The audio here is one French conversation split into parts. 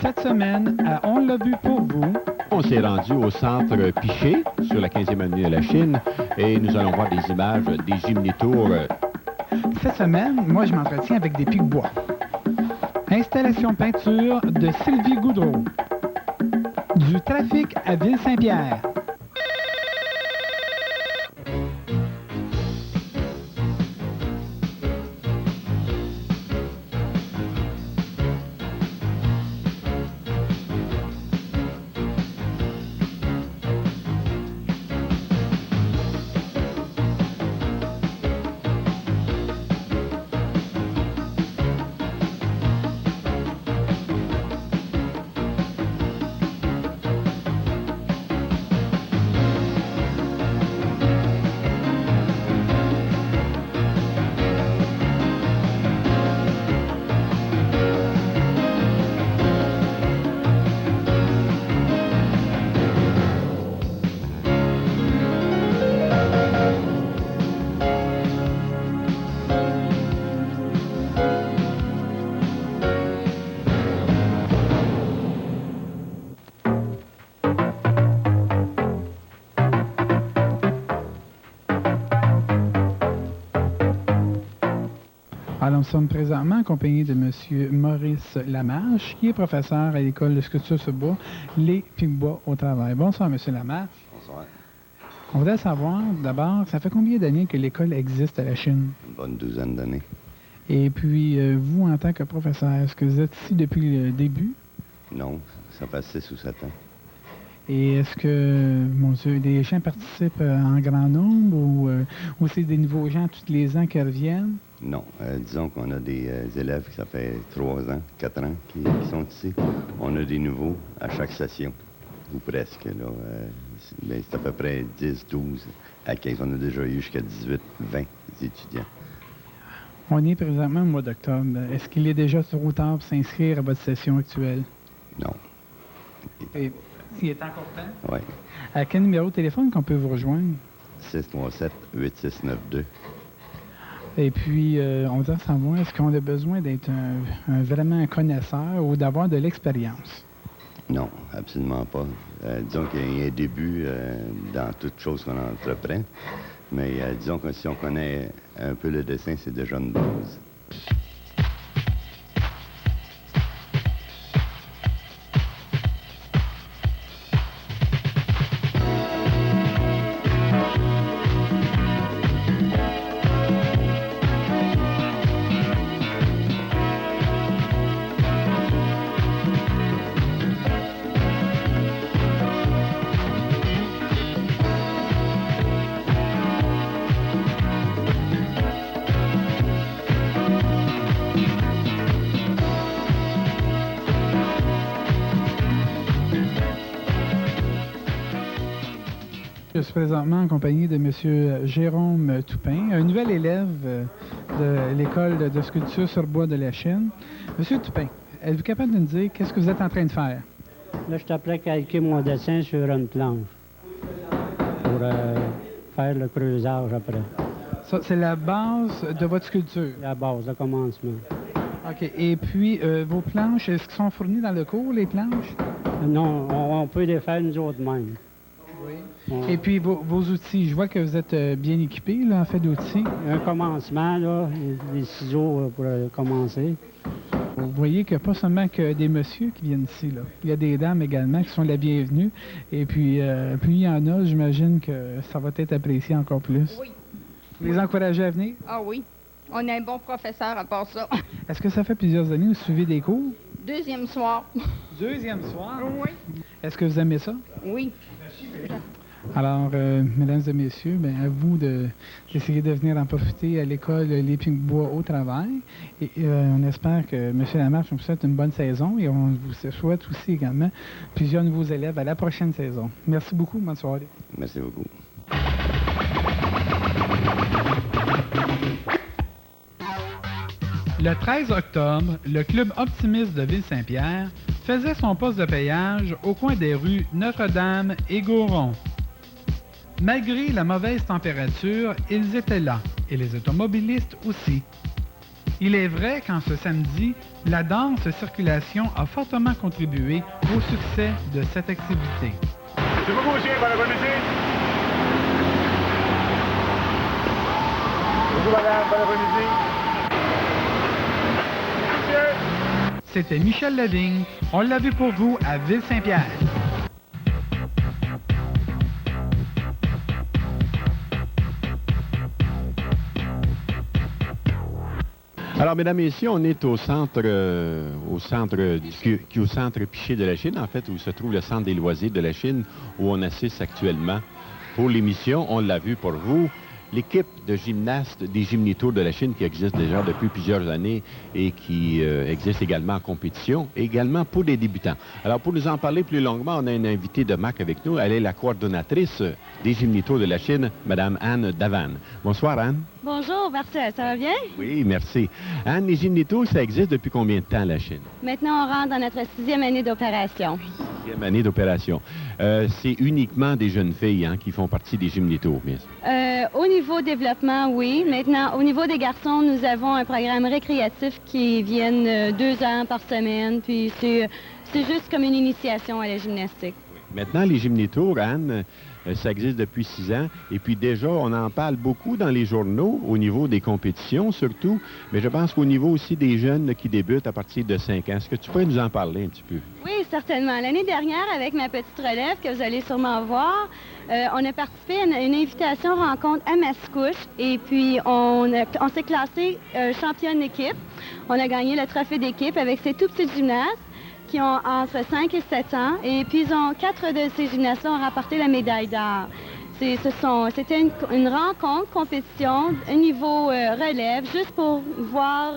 Cette semaine, à On l'a vu pour vous, On s'est rendu au centre Piché, sur la 15e avenue de la Chine, et nous allons voir des images des Gymnitours. cette semaine, moi je m'entretiens avec des pics-bois. Installation peinture de Sylvie Goudreau. Du trafic à Ville-Saint-Pierre. Alors, nous sommes présentement accompagnés de M. Maurice Lamarche, qui est professeur à l'École de sculpture sur bois, les Pics-Bois au travail. Bonsoir, M. Lamarche. Bonsoir. On voudrait savoir, d'abord, ça fait combien d'années que l'école existe à la Chine? Une bonne douzaine d'années. Et puis, vous, en tant que professeur, est-ce que vous êtes ici depuis le début? Non, ça fait 6 ou 7 ans. Et est-ce que, mon Dieu, les gens participent en grand nombre ou c'est des nouveaux gens tous les ans qui reviennent? Non, disons qu'on a des élèves qui ça fait 3 ans, 4 ans qui sont ici. On a des nouveaux à chaque session, ou presque. Là, mais c'est à peu près 10, 12 à 15. On a déjà eu jusqu'à 18, 20 étudiants. On est présentement au mois d'octobre. Est-ce qu'il est déjà trop tard pour s'inscrire à votre session actuelle? Non. Et s'il est encore temps? Oui. À quel numéro de téléphone qu'on peut vous rejoindre? 637-8692. Et puis, on voudrait savoir, est-ce qu'on a besoin d'être vraiment un connaisseur ou d'avoir de l'expérience? Non, absolument pas. Disons qu'il y a un début dans toute chose qu'on entreprend. Mais disons que si on connaît un peu le dessin, c'est déjà une base. Je suis présentement accompagné de M. Jérôme Toupin, un nouvel élève de l'École de sculpture sur bois de la Chine. M. Toupin, êtes-vous capable de nous dire qu'est-ce que vous êtes en train de faire? Là, je t'apprends calquer mon dessin sur une planche pour faire le creusage après. Ça, c'est la base de votre sculpture. La base, le commencement. OK. Et puis, vos planches, est-ce qu'elles sont fournies dans le cours, les planches? Non, on peut les faire nous autres mêmes. Oui. On- Et puis, vos outils, je vois que vous êtes bien équipés, là, en fait, d'outils. Un commencement, là, des ciseaux pour commencer. Vous voyez qu'il n'y a pas seulement que des messieurs qui viennent ici, là. Il y a des dames également qui sont la bienvenue. Et puis, plus il y en a, j'imagine que ça va être apprécié encore plus. Oui. Vous les encouragez à venir? Ah oui. On a un bon professeur à part ça. Est-ce que ça fait plusieurs années que vous suivez des cours? Deuxième soir. Deuxième soir. Oui. Est-ce que vous aimez ça? Oui. Alors, mesdames et messieurs, bien, à vous d'essayer de venir en profiter à l'école Les Pics-Bois au travail. Et on espère que M. Lamarche vous souhaite une bonne saison et on vous souhaite aussi également plusieurs nouveaux élèves à la prochaine saison. Merci beaucoup. Bonne soirée. Merci beaucoup. Le 13 octobre, le club optimiste de Ville-Saint-Pierre faisait son poste de payage au coin des rues Notre-Dame et Gauron. Malgré la mauvaise température, ils étaient là, et les automobilistes aussi. Il est vrai qu'en ce samedi, la danse circulation a fortement contribué au succès de cette activité. C'est beaucoup aussi, par l'après-midi. Bonjour madame, bon après-midi. Monsieur. C'était Michel Lavigne. On l'a vu pour vous à Ville-Saint-Pierre. Alors, mesdames et messieurs, on est au centre Piché de la Chine, en fait, où se trouve le centre des loisirs de la Chine, où on assiste actuellement. Pour l'émission, on l'a vu pour vous, l'équipe de gymnastes des Gymnitours de la Chine qui existe déjà depuis plusieurs années et qui existe également en compétition, et également pour les débutants. Alors, pour nous en parler plus longuement, on a une invitée de marque avec nous. Elle est la coordonnatrice des Gymnitours de la Chine, Mme Anne Davan. Bonsoir, Anne. Bonjour, Marcel, ça va bien? Oui, merci. Anne, les Gymnitours, ça existe depuis combien de temps, la Chine? Maintenant, on rentre dans notre 6e année d'opération. 6e année d'opération. C'est uniquement des jeunes filles qui font partie des Gymnitours, bien sûr. Au niveau développement, oui. Maintenant, au niveau des garçons, nous avons un programme récréatif qui vient 2 heures par semaine, puis c'est juste comme une initiation à la gymnastique. Maintenant, les Gymnitours, Anne, ça existe depuis 6 ans. Et puis déjà, on en parle beaucoup dans les journaux, au niveau des compétitions surtout, mais je pense qu'au niveau aussi des jeunes qui débutent à partir de 5 ans. Est-ce que tu pourrais nous en parler un petit peu? Oui, certainement. L'année dernière, avec ma petite relève, que vous allez sûrement voir, on a participé à une invitation rencontre à Mascouche. Et puis, on s'est classé championne d'équipe. On a gagné le trophée d'équipe avec ces tout petits gymnastes qui ont entre 5 et 7 ans. Et puis, 4 de ces gymnastes-là ont remporté la médaille d'or. C'était une rencontre, compétition, un niveau relève, juste pour voir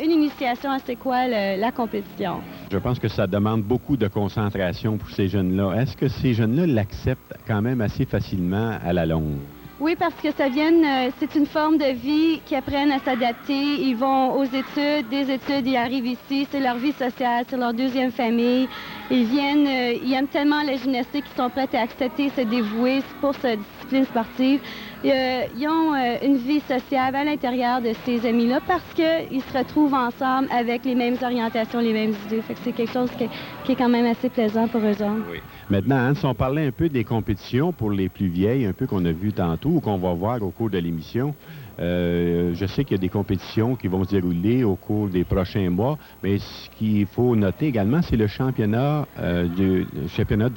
une initiation à c'est quoi la compétition. Je pense que ça demande beaucoup de concentration pour ces jeunes-là. Est-ce que ces jeunes-là l'acceptent quand même assez facilement à la longue? Oui, parce que c'est une forme de vie qui apprennent à s'adapter. Ils vont aux études, des études, ils arrivent ici, c'est leur vie sociale, c'est leur deuxième famille. Ils aiment tellement la gymnastique qu'ils sont prêts à accepter, se dévouer pour cette discipline sportive. Ils ont une vie sociale à l'intérieur de ces amis-là parce qu'ils se retrouvent ensemble avec les mêmes orientations, les mêmes idées. Fait que c'est quelque chose qui est quand même assez plaisant pour eux autres. Oui. Maintenant, Anne, si on parlait un peu des compétitions pour les plus vieilles, un peu qu'on a vu tantôt ou qu'on va voir au cours de l'émission, je sais qu'il y a des compétitions qui vont se dérouler au cours des prochains mois, mais ce qu'il faut noter également, c'est le championnat du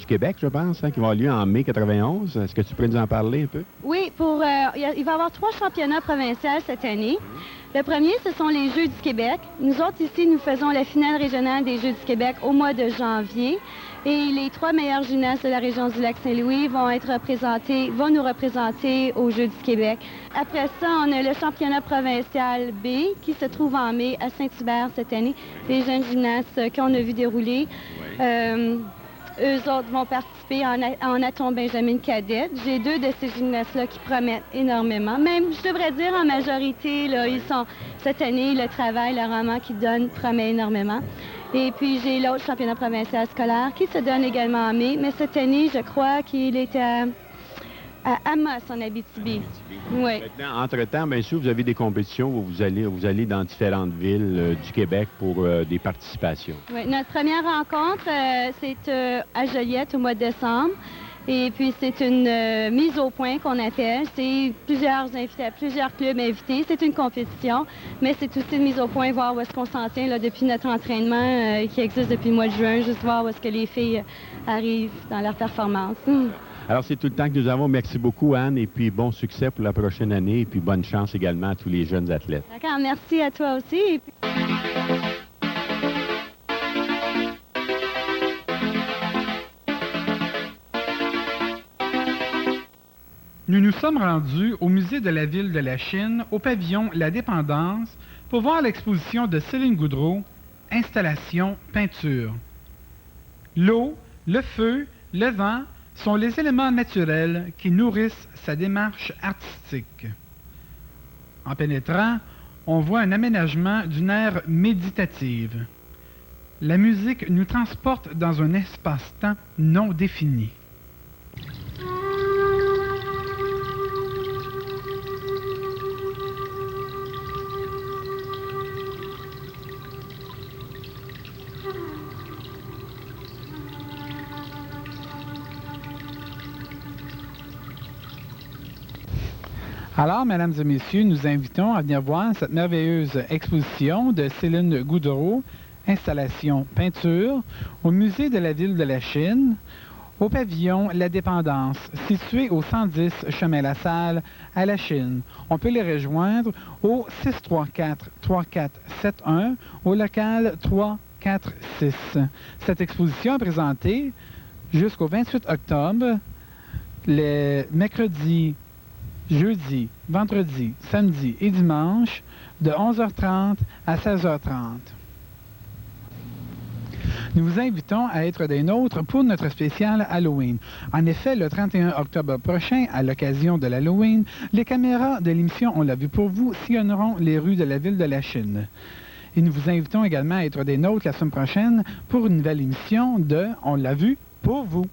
Québec, je pense, qui va avoir lieu en mai 91. Est-ce que tu pourrais nous en parler un peu? Oui, il va y avoir 3 championnats provinciaux cette année. Le premier, ce sont les Jeux du Québec. Nous autres, ici, nous faisons la finale régionale des Jeux du Québec au mois de janvier. Et les 3 meilleurs gymnastes de la région du Lac-Saint-Louis vont nous représenter aux Jeux du Québec. Après ça, on a le championnat provincial B qui se trouve en mai à Saint-Hubert cette année. Les jeunes gymnastes qu'on a vu dérouler. Eux autres vont participer en Aton Benjamin Cadet. J'ai 2 de ces gymnastes-là qui promettent énormément. Même, je devrais dire, en majorité, là, cette année, le travail, le rendement qu'ils donnent promet énormément. Et puis, j'ai l'autre championnat provincial scolaire qui se donne également en mai. Mais cette année, je crois qu'il est à Amos, en Abitibi. Oui. Maintenant, entre-temps, bien sûr, vous avez des compétitions où vous allez dans différentes villes du Québec pour des participations. Oui, notre première rencontre, c'est à Joliette au mois de décembre. Et puis, c'est une mise au point qu'on appelle. C'est plusieurs clubs invités. C'est une compétition, mais c'est aussi une mise au point, voir où est-ce qu'on s'en tient là, depuis notre entraînement qui existe depuis le mois de juin, juste voir où est-ce que les filles arrivent dans leur performance. Alors, c'est tout le temps que nous avons. Merci beaucoup, Anne, et puis bon succès pour la prochaine année, et puis bonne chance également à tous les jeunes athlètes. D'accord, merci à toi aussi. Nous nous sommes rendus au musée de la ville de la Chine, au pavillon La Dépendance, pour voir l'exposition de Céline Goudreau, Installation, peinture. L'eau, le feu, le vent sont les éléments naturels qui nourrissent sa démarche artistique. En pénétrant, on voit un aménagement d'une ère méditative. La musique nous transporte dans un espace-temps non défini. Alors, mesdames et messieurs, nous invitons à venir voir cette merveilleuse exposition de Céline Goudreau, installation peinture, au musée de la ville de la Chine, au pavillon La Dépendance, situé au 110 chemin La Salle, à la Chine. On peut les rejoindre au 634-3471, au local 346. Cette exposition est présentée jusqu'au 28 octobre, les mercredis, jeudi, vendredi, samedi et dimanche, de 11h30 à 16h30. Nous vous invitons à être des nôtres pour notre spécial Halloween. En effet, le 31 octobre prochain, à l'occasion de l'Halloween, les caméras de l'émission On l'a vu pour vous sillonneront les rues de la ville de la Chine. Et nous vous invitons également à être des nôtres la semaine prochaine pour une nouvelle émission de On l'a vu pour vous.